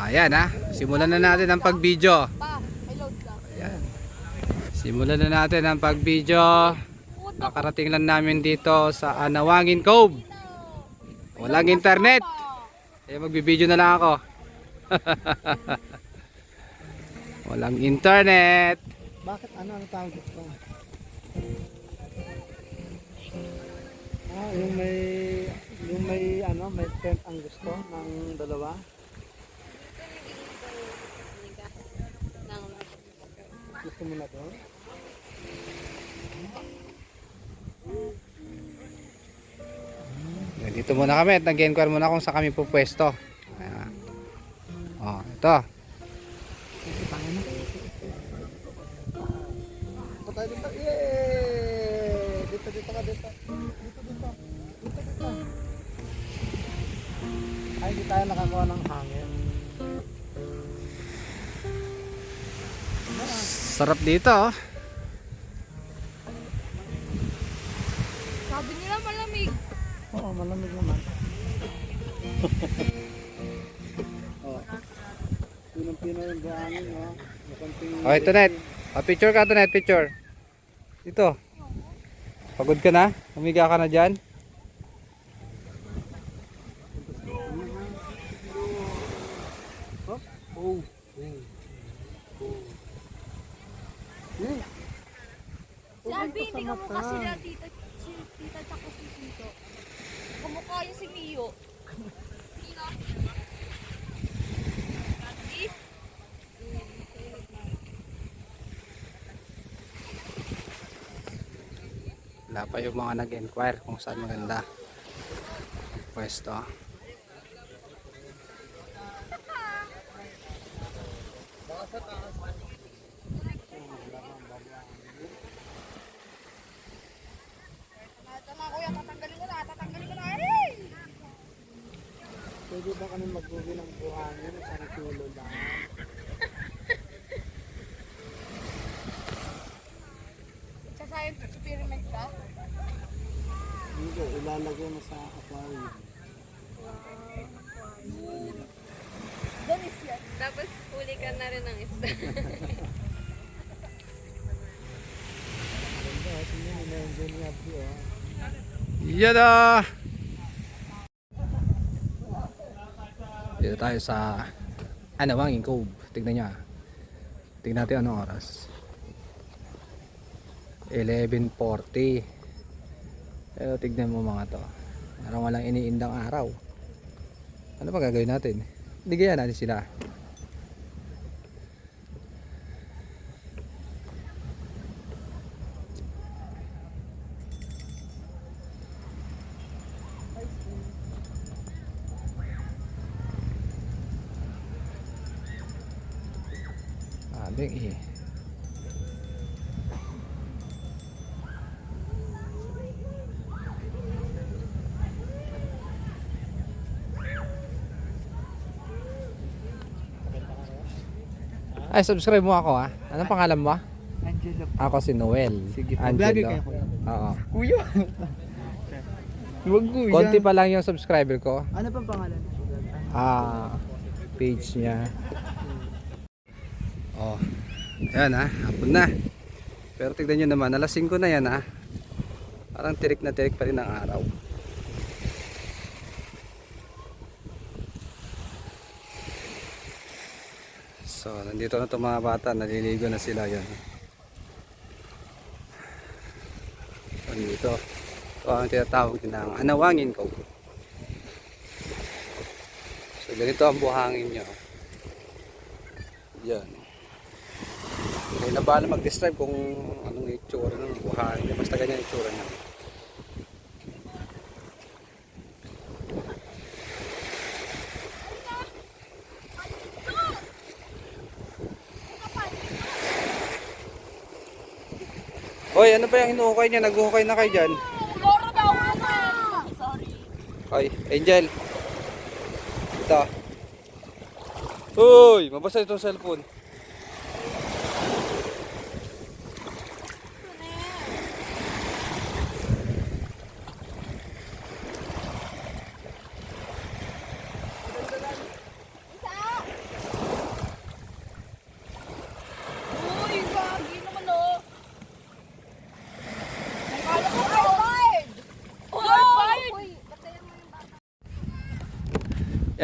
Ayan ha, simulan na natin ang pag-video. Ayan. Simulan na natin ang pag-video. Nakarating lang namin dito sa Anawangin Cove. Walang internet. Kaya magbibideo na lang ako. Walang internet. Bakit ano tawag ito? May tent ang gusto ng dalawa. Gusto mo na doon? Dito muna kami at nag-enquire muna kung saan kami pupwesto. Ayan. Oh, ito. Patay dito. Yay! Dito ka dito. Dito. Ay, hindi tayo nakakuha ng hangin. Sarap dito oh. Sabi nila malamig. Oo, malamig naman. Oh. Pinong-pino yung buhangin, no? Oh, ito net. Picture ka ito net, picture. Dito. Pagod ka na? Humiga ka na dyan? Oh. Sabi, hindi ka mukha sila tita tsaka si Tito. Kamukha yung si Mio. Wala pa yung mga nag-enquire kung saan maganda pwesto. Pwede ba kami magbubi ng buhangin? Isang kilo lang. Sa science experiment ka? Hindi, ilalagay mo sa aquarium. Danis yan. Tapos huli ka na rin ng isda. Ganda, tingnan, ina-enjoy niya po, oh. Yada! Dito tayo sa Anawangin Cove. Tignan nyo. Tignan natin anong oras. 11:40. Pero tignan mo mga to. Parang walang iniindang araw. Ano pa gagawin natin? Hindi gaya natin sila. Abing eh. Ay, subscribe mo ako ha. Anong pangalan mo? Angelo. Ako si Noel. Sige, Angelo. vlogger kayo, kuya. Oo. Kuya! Huwag kuya. Konti pa lang yung subscriber ko. Ano pang pangalan? Page niya. Oh. Ayan ha, hapon na. Pero tignan nyo naman, alas 5 na yan ha. Parang tirik na tirik pa rin ang araw. So, nandito na itong mga bata, naliligo na sila yan. So, nandito. Ito ang tinatawag ng Anawangin Cove. So, ganito ang buhangin nyo. Yan. May nabala mag-describe kung anong itsura ng buhangin. Basta ganyan itsura niya. Hoy, ano ba yung hinuhukay niya? Naghuhukay na kayo dyan. Loro daw ako. Sorry. Hoy, Angel. Ito. Uy, mabasa itong cellphone.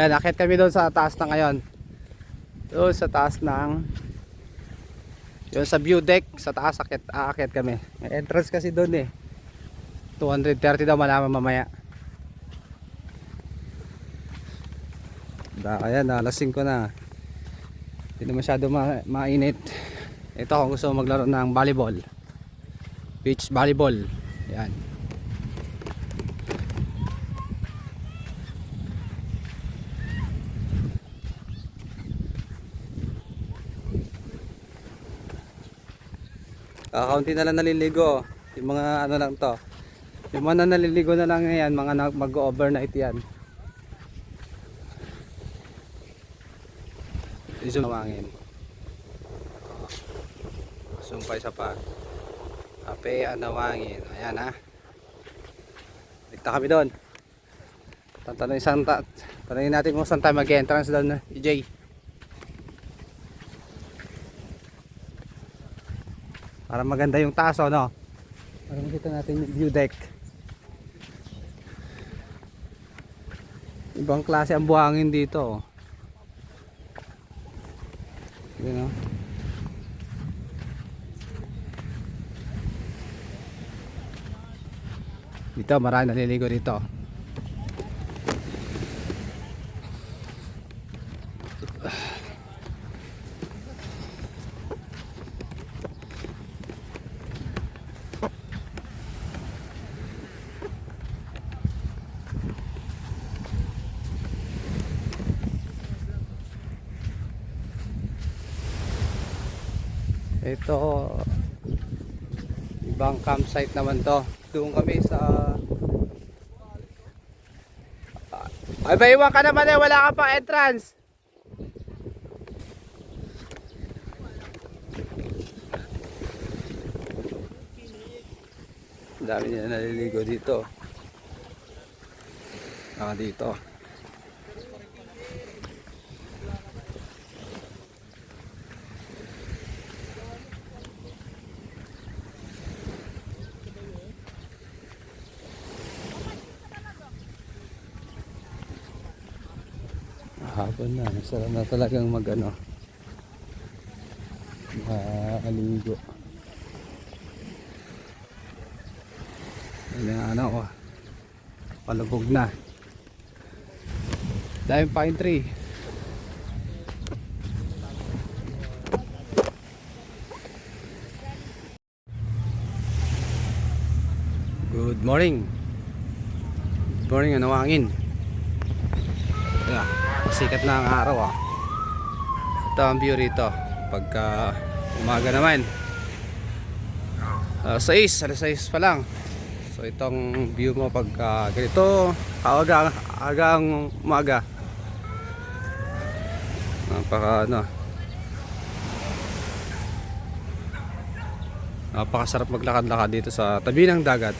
Yan, akit kami doon sa taas na ngayon. Doon sa taas ng yun sa view deck, sa taas akit kami. May entrance kasi doon eh. 230 daw, malaman mamaya. Ayan, alas 5 na. Hindi na masyado mainit. Ito kung gusto maglaro ng volleyball. Beach volleyball. Yan. Kaunti na lang naliligo. Yung mga ano lang to. Yung mga naliligo na lang yan, mga mag-overnight yan. Zoom nawangin. Zoom pa isa pa. Kape Anawangin. Ayan ha. Dikta kami doon. Tanongin natin kung saan tayo mag-entrance doon, EJ. Para maganda yung taas, no? Para makita natin yung view deck. Ibang klase ang buhangin dito. Yun, no? Dito, marami naliligo dito. Ito ibang campsite naman to. Doon kami sa ay ba iwan ka naman eh, wala ka pang entrance. Dami nila naliligo dito. Dito. Hapon na, masarap na talagang mag-ano, maligo. Yan ang ano, palubog na. Daming pine tree. Good morning. Good morning, Anawangin. Yeah. Sikat na ang araw Ito ang view rito pagka umaga naman. 6 pa lang. So itong view mo pagka ganito agang umaga. Napakasarap maglakad-lakad dito sa tabi ng dagat.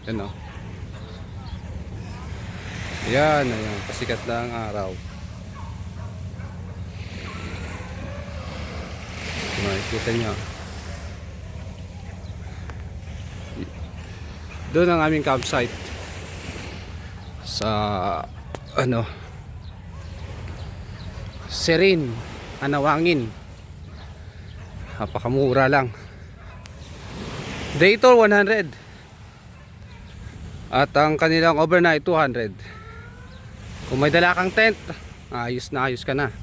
Yan Yan, ayan, pasikat na ang araw. Makikita nyo. Doon ang aming campsite. Sa, Serin, Anawangin. Napakamura lang. Day tour 100. At ang kanilang overnight 200. Kung may dala kang tent, ayos ka na.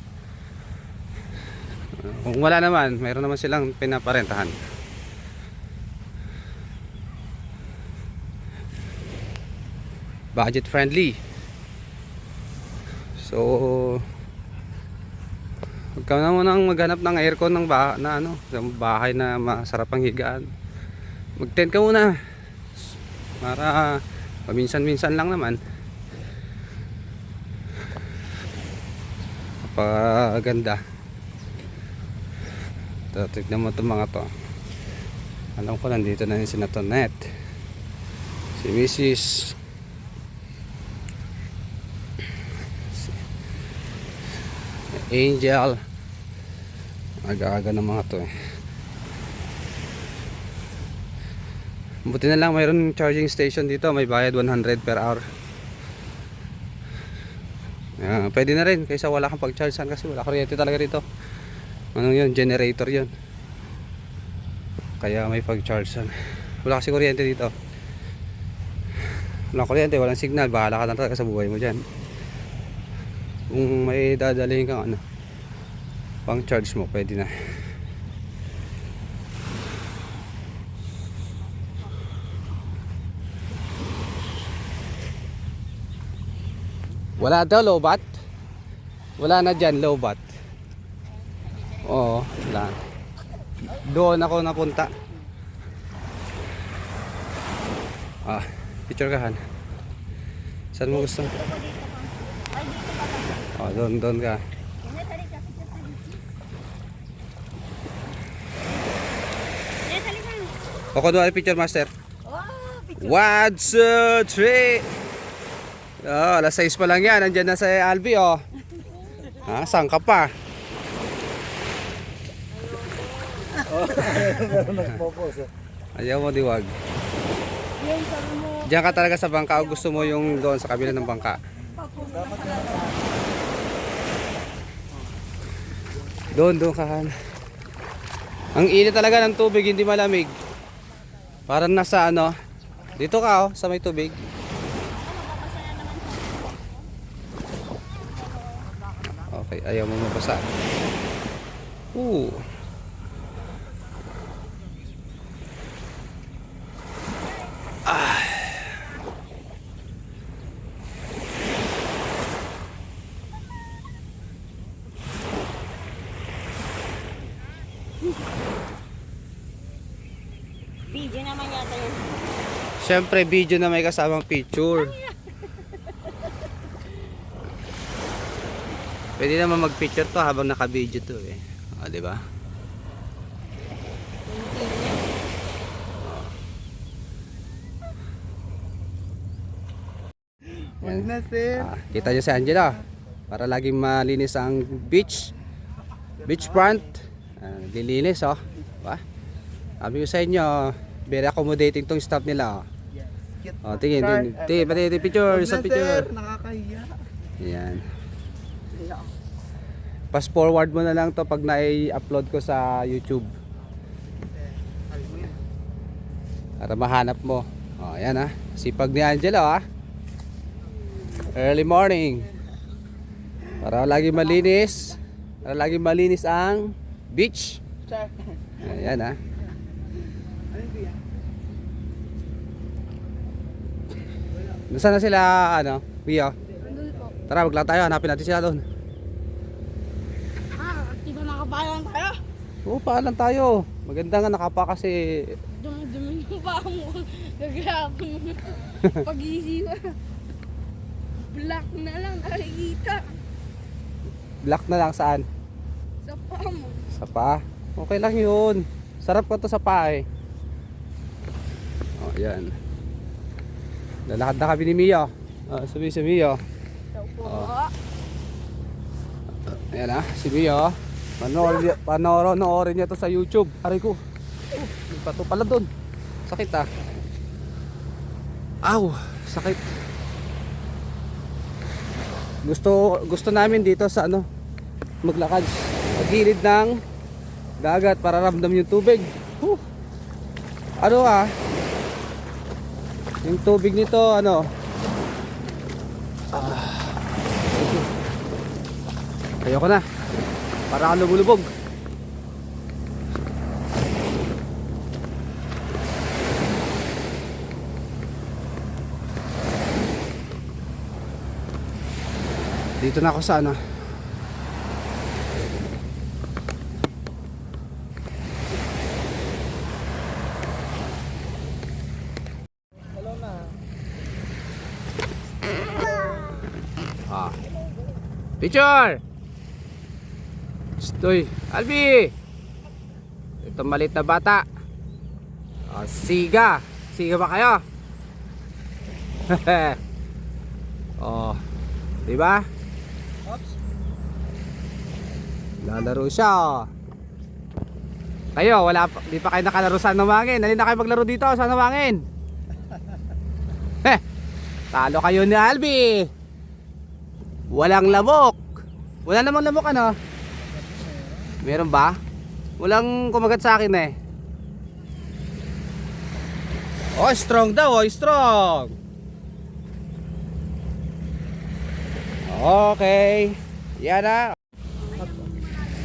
Kung wala naman, mayroon naman silang pinaparentahan. Budget friendly. So huwag ka na munang maghanap ng aircon ng bahay na masarap ang higaan. Mag-tent ka muna para paminsan-minsan lang naman. Napakaganda. Tignan mo itong mga to. Alam ko nandito na yung sinatonet, si Mrs. Angel. Aga-aga ng mga to Buti na lang mayroon charging station dito, may bayad 100 per hour. Pwede na rin kaysa wala kang pag-chargean kasi wala kuryente talaga rito. Anong yun? Generator yun. Kaya may pag-chargean. Wala kasi kuryente dito. Walang kuryente, walang signal. Bahala ka na talaga sa buhay mo dyan. Kung may dadalhin kang ano, pang charge mo, pwede na. Wala daw lowbat. Wala na dyan lowbat. Oo, wala. Doon ako napunta. Picture ka Han. Saan mo gusto? Doon ka. Ako doon picture master. One, two, three. Alas 6 pa lang yan. Nandyan na sa Albi saan ka pa? Ayaw mo diwag. Diyan ka talaga sa bangka o gusto mo yung doon sa kabila ng bangka? Doon ka Han. Ang init talaga ng tubig, hindi malamig. Parang nasa ano, dito ka sa may tubig. Okay, ayaw mo mabasa. Video naman yata yun. Siyempre, video na may kasamang picture. Pwede naman mag-picture to habang naka-video to eh. Di ba? Wag na sir. Kita nyo si Angela. Para laging malinis ang beach. Beachfront. Lilinis Diba? Sabi ko sa inyo, very accommodating tong staff nila. Tingin. Pati picture, sa picture. Nakakahiya. Yan. Pass forward mo na lang to pag na-upload ko sa YouTube. Para mahanap mo. Ayan sipag ni Angela Early morning. Para lagi malinis. Para lagi malinis ang beach. Ayan Nasaan na sila Mia? Tara, magla tayo, hanapin natin sila doon. Di ba nakapalan tayo? Oo, paalan tayo. Maganda nga nakapa kasi. Dumi-dumi yung paa mo. Gagrabon mo. Pag-isiwa. Black na lang nakikita. Black na lang saan? Sa paa mo. Sa paa? Okay lang yun. Sarap ko to sa paa yan. Lalakad na kami ni Mia. Sabi si Mia. Ayan si Mia. Panoorin niya to sa YouTube. Aray ko. May pato pala doon. Sakit Aw, sakit. Gusto namin dito sa maglakad sa gilid ng dagat para ramdam yung tubig. Yung tubig nito ayoko na. Para ako lumulubog. Dito na ako sa picture. Stoy, Albi. Ito maliit na bata. Siga. Siga ba kayo? Di ba? Lalaro siya. Kayo, di pa kayo nakalaro sa Nawangin. Dali na kayo maglaro dito sa Nawangin. Talo kayo ni Albi. Walang lamok. Wala namang lamok ano? Meron ba? Walang kumagat sa akin eh. Oh, strong daw, oh, strong. Okay. Yan na.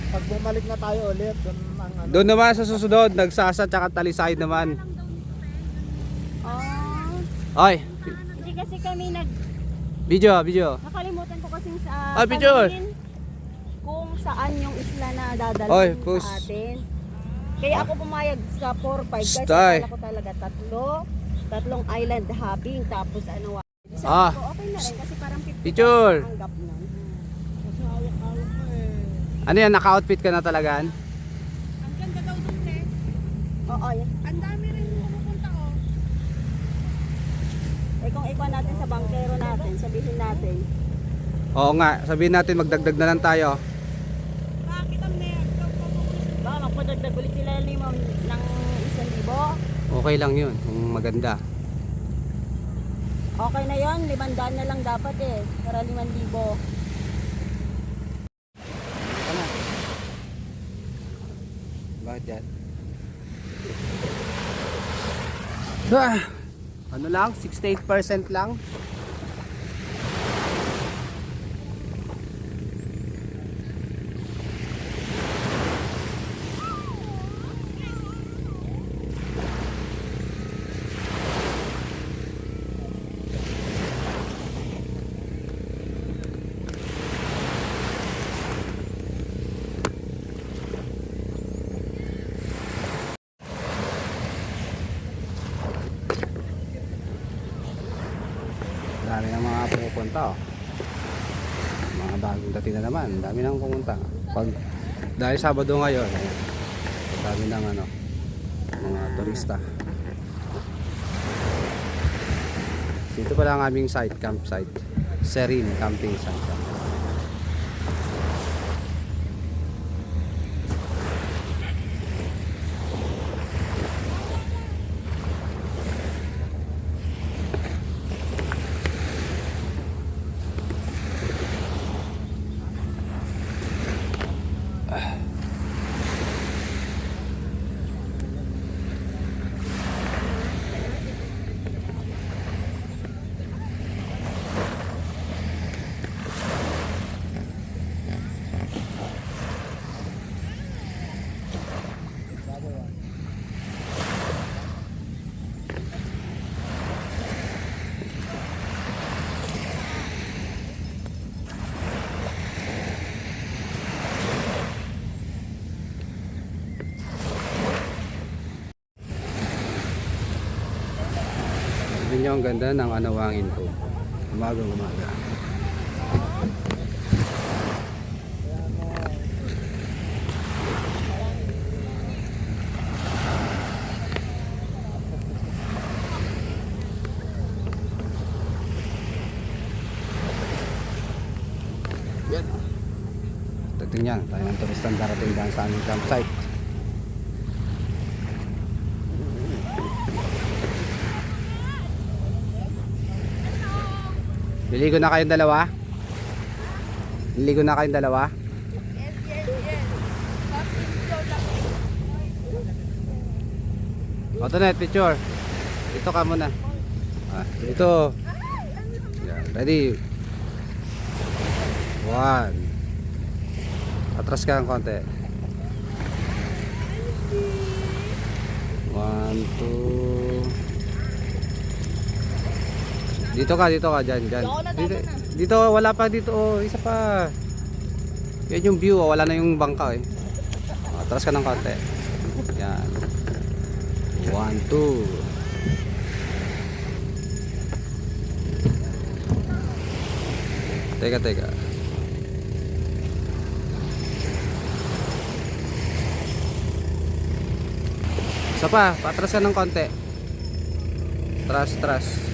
Pag bumalik na tayo ulit, doon ang ano. Doon naman sa susunod, nagsasa tsaka talisay naman. Oh, Oy, hindi kasi kami video. nakalimutan ko kasi sa Picture. tanungin kung saan yung isla na dadalhin Oy, sa push. atin. Kaya ako pumayag sa 4-5 guys. Stay. Akala ko talaga tatlong island hopping tapos ano. Sabi Ah. ko okay na rin kasi parang 50 Picture. ang gap nun. Kasi hawak-hawak mo eh. Ano yan, naka-outfit ka na talagaan? Ang ganda daw dun eh. Oo, yan. Ang dami rin pumupunta oh. Eh kung ikuha natin sa bangkero natin, sabihin natin. Oo nga, sabihin natin magdagdag na lang tayo. Bakit ang baka magpadagdag ulit sila ng 1,000. Okay lang yun, kung maganda. Okay na yon, 500 na lang dapat eh. Para 5,000. Bakit yan? Ano lang, 68% lang. Dami ng mga pupunta oh. Mga bagong dating na naman, dami nang pumunta. Pag dahil Sabado ngayon, ayan, dami ng ano, mga turista. Dito pala ang aming site, campsite, Serene Camping Site. Tignan nyo ang ganda ng Anawangin Cove. Umagang umaga. Yan. Tignan tayo ng turistang darating dyan sa aming campsite. Liligo na kayong dalawa? Liligo na kayong dalawa? Ito na, picture. Dito ka muna. Dito. Yan, ready. 1. Atras ka ng konti. 1, 2. Dito ka dyan. Dito, wala pa dito, oh, isa pa. Yan yung view, oh, wala na yung bangka eh. Atras ka ng konti. Yan. 1, 2. Teka. Isa pa, patras ka ng konti. Tras.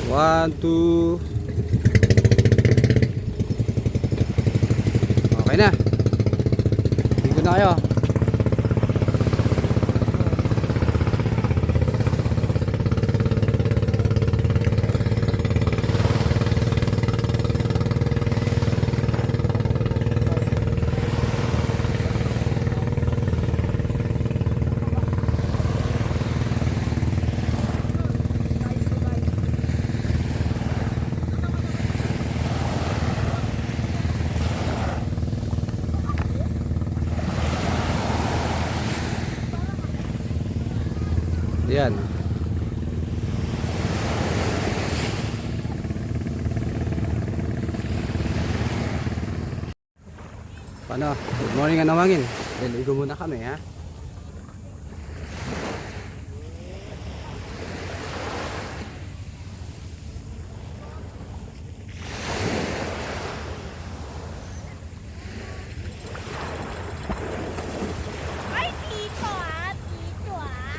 1, 2. Okay na. Ligo na kayo. Yan. Paano? Good morning ang nawangin. Ligo muna kami ha. Ay, tito ah. Tito ah.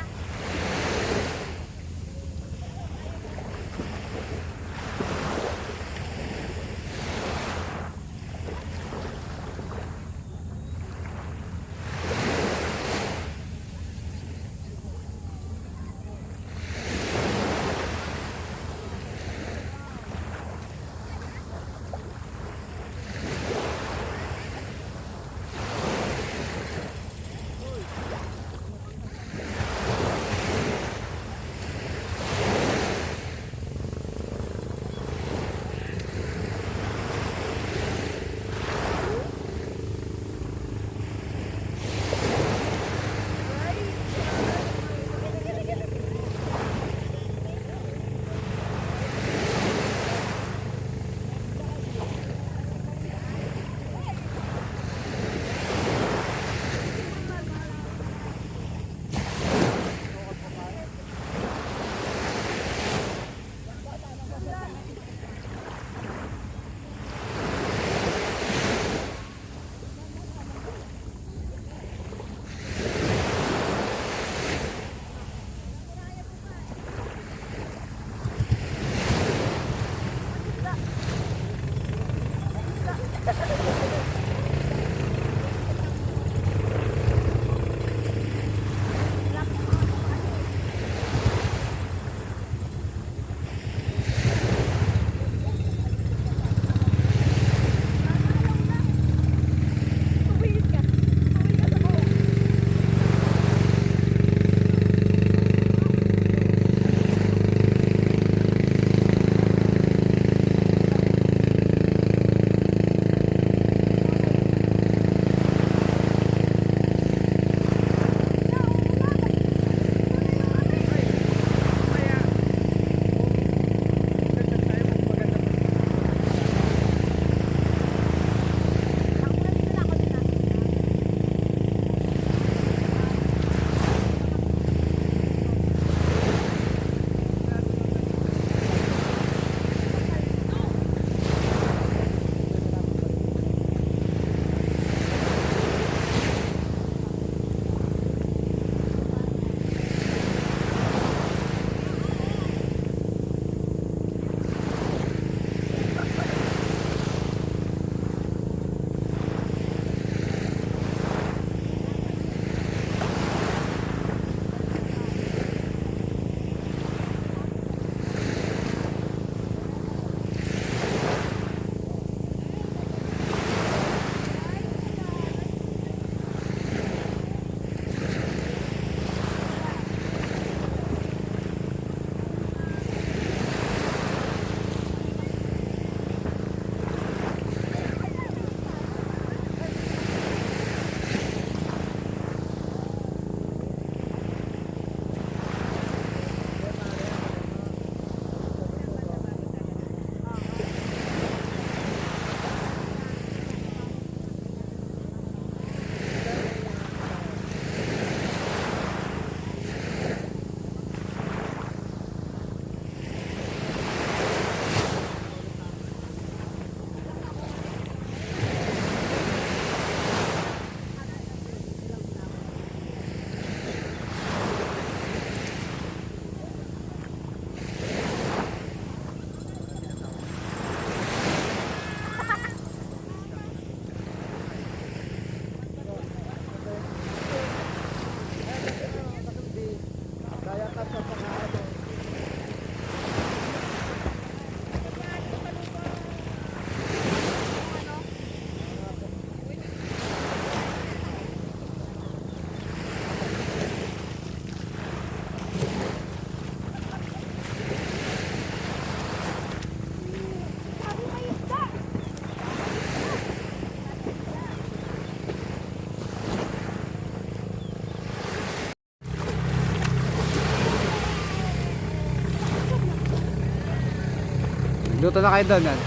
Magluto na kayo doon.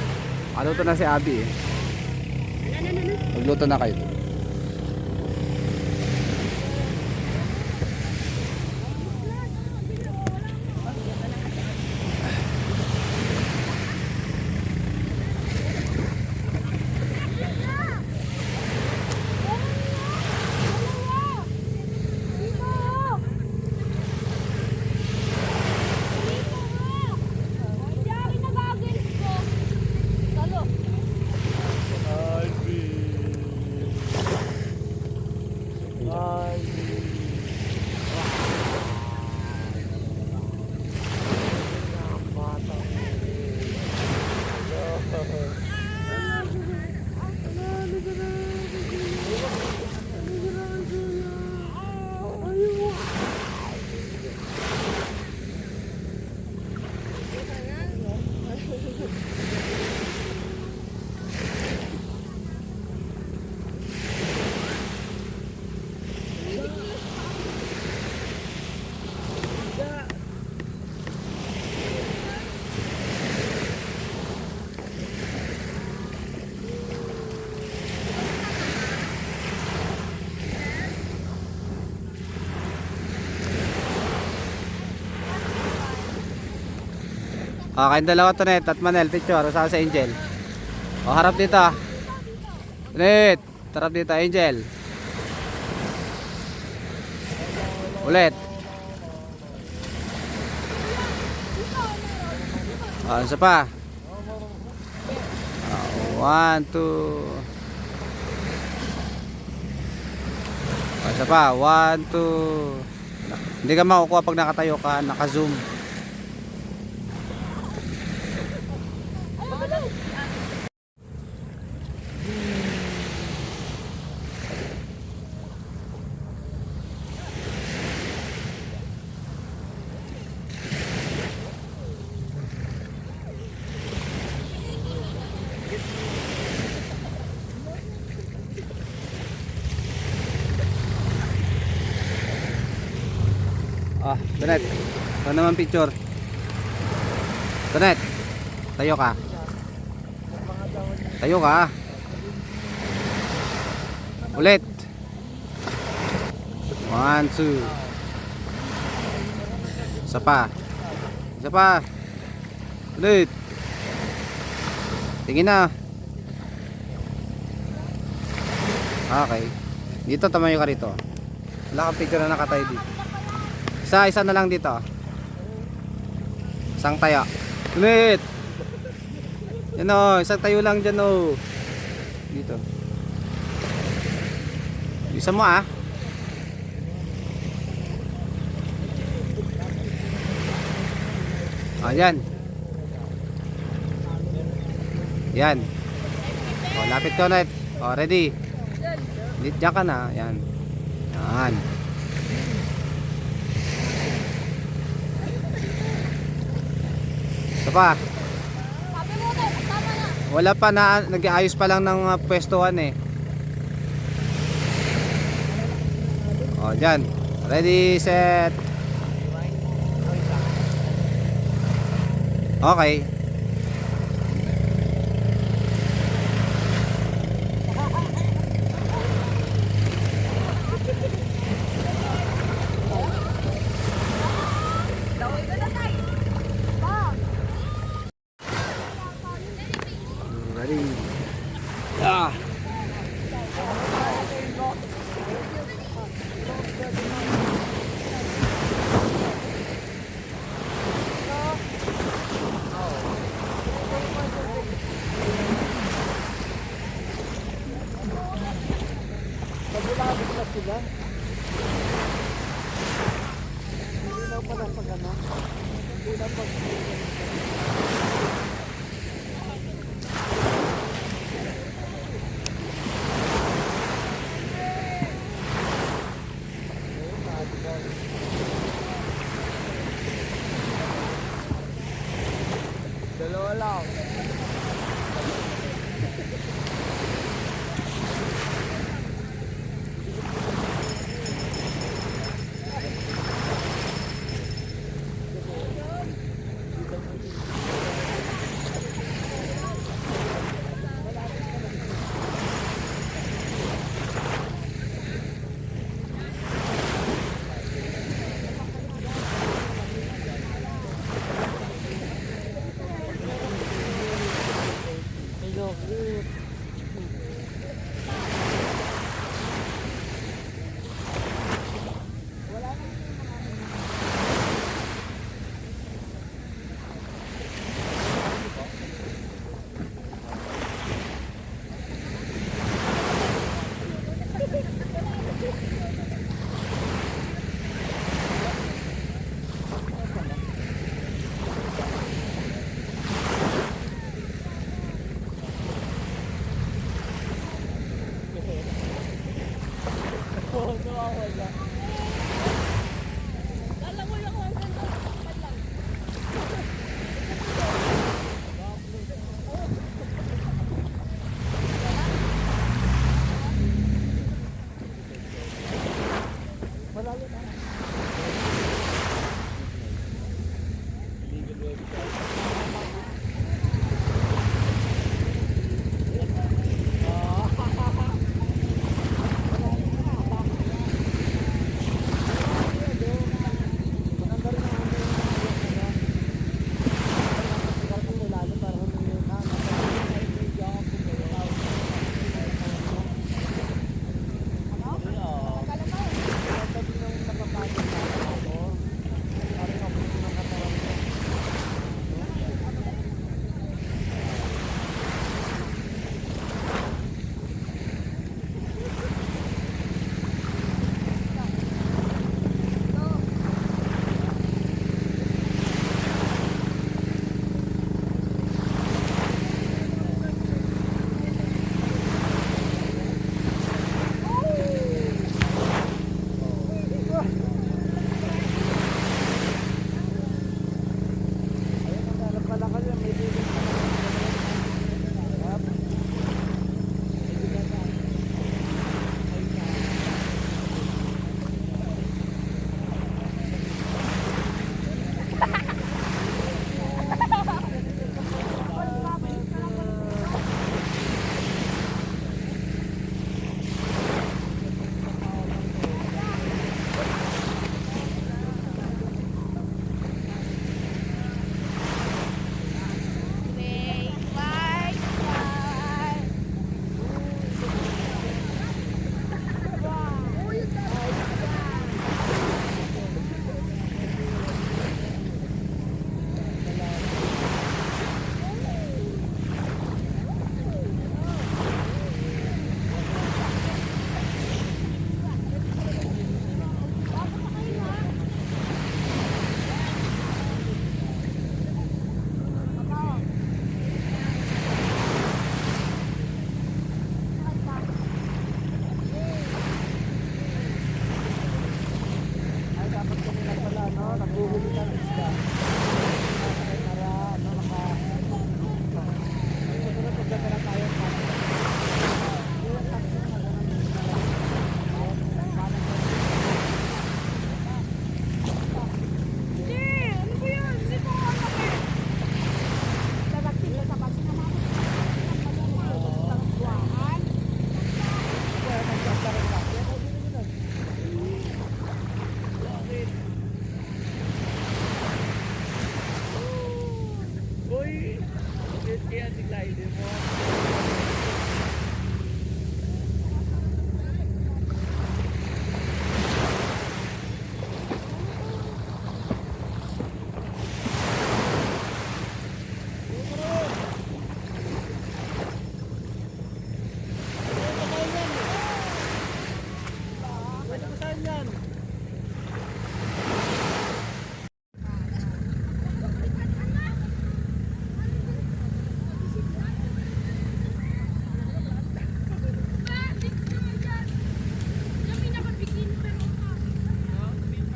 Magluto na si Abby eh. Magluto na kayo doon. Kayong dalawa to net at Manel, picture, saan sa Angel? O, harap dito. Net, harap dito, Angel. Ulit. Isa pa. 1, 2. Isa pa, 1, 2. Hindi ka makukuha pag nakatayo ka, naka-zoom. Donet, ito naman picture. Donet, tayo ka. Tayo ka. Ulit. 1, 2. Isa pa. Isa pa. Ulit. Tingin na. Okay. Dito tamayo ka rito. Wala kang picture na nakatayo dito. Isa na lang dito. Isang tayo. Ulit. Yan o, isang tayo lang dyan o. Dito. Isa mo ah. Yan. Yan. O, lapit ko ulit. O, ready. Diyan ka na. Yan. Yan. Isa pa. Wala pa na, nag-aayos pa lang ng pwestuhan eh. O, dyan. Ready, set. Okay. Ready. Ah. Kabulabot na sila. Hindi na pala pag ano. Hindi na pag... Dalawa lang.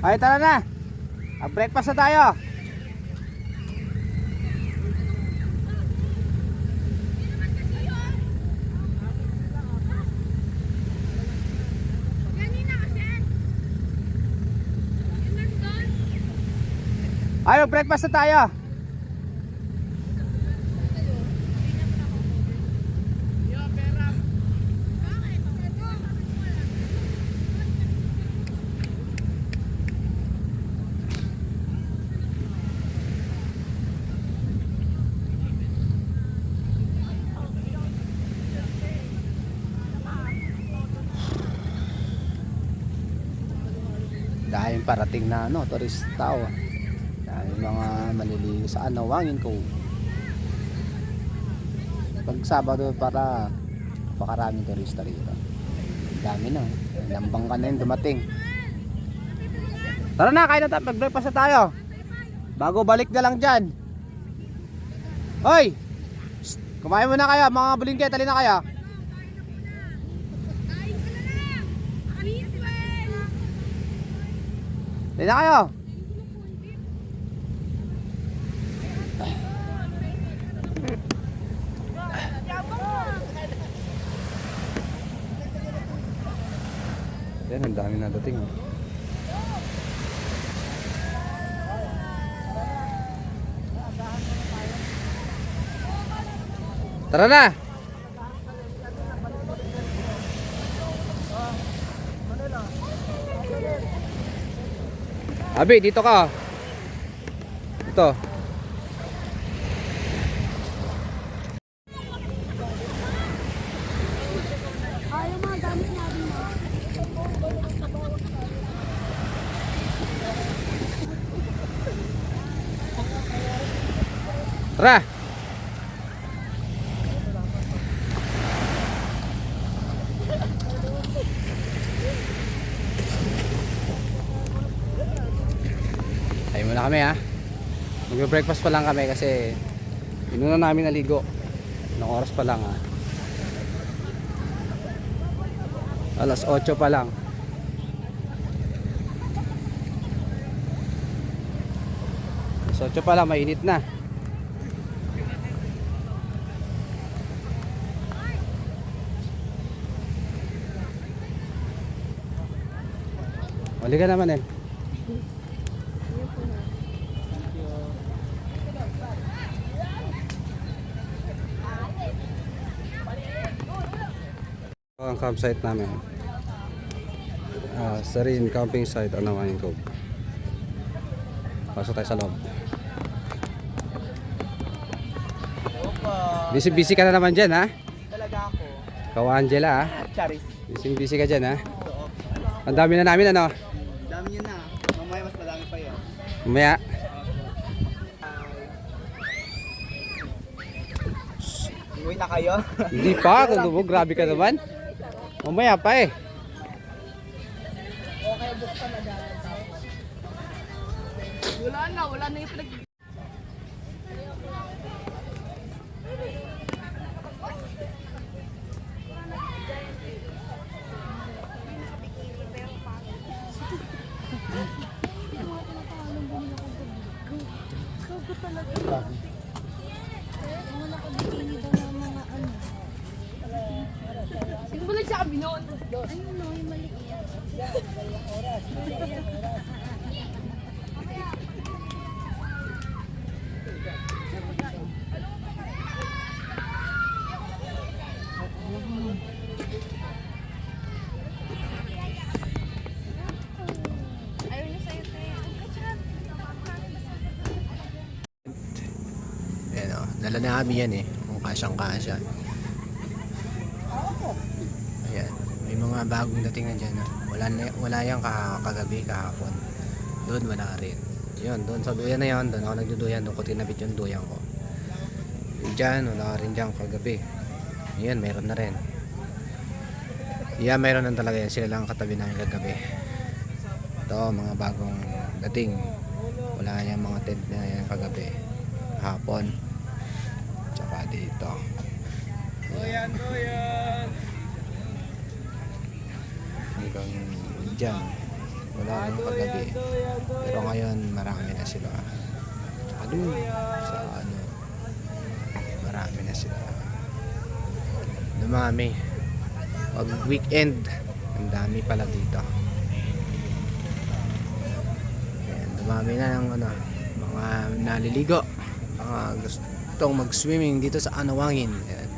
Ay, tara na. Breakfast na tayo. Ay, breakfast na tayo. Dahil parating na ano, turista. Oh. Dahil mga maliligo sa Anawangin Cove. Pag Sabado para pakaraming turista rito. Dami na. Nambang ka na yun dumating. Tara na, kain na tayo. Mag-breakfast na tayo. Bago balik na lang dyan. Hoy! Shh! Kumain muna kayo. Mga bulingke, tali na kayo. Tali na kayo. Yan, ang dami na dating. Oh. Tara na! Abi, dito ka. Ito. Ayaw mga gamit natin mo. Tara! Tayo muna kami ha. Mag-breakfast pa lang kami kasi inuna namin naligo. Ilang oras pa lang ha. Alas 8 pa lang. Alas 8 pa lang, mainit na. Huli ka naman eh. Ang campsite namin. Serene camping site, Anawangin Cove. Pasok tayo sa loob. Busy ka na naman dyan ha. Talaga ako. Ikaw Angela ha. Charis. Busy ka dyan ha. Ang dami na namin ano. Dami nyo na. Mamaya mas madami pa yun. Mamaya. Iuwi na kayo? Hindi pa. Kung mo, grabe ka naman. Mamaya pa eh. Wala na yung pinag... Sino ba nagsabi noon? Ayun no, yung maliit. Ayaw niya sa'yo, Trey. Ayan o. Dala na kami yan eh. Kung kasyang kasya. Ayan. May mga bagong dating na dyan. Wala yan kagabi, kahapon. Doon wala rin. Yun, doon sa duyan na yun. Doon ako nagduduyan. Doon ko tinabit yung duyan ko. Diyan, wala rin dyan kagabi. Ayan, meron na rin. Yeah, meron na talaga yan. Sila lang katabi namin kagabi. Ito, mga bagong dating. Wala yan mga tent na yan kagabi. Hapon. Tsaka dito. Doyan! Hanggang dyan. Wala nang kagabi. Pero ngayon marami na sila. Tsaka dun sa ano. Marami na sila. Dumami. Pag weekend, ang dami pala dito. Ayan, dumami na ng ano, mga naliligo. Mga gustong mag-swimming dito sa Anawangin. Ayan.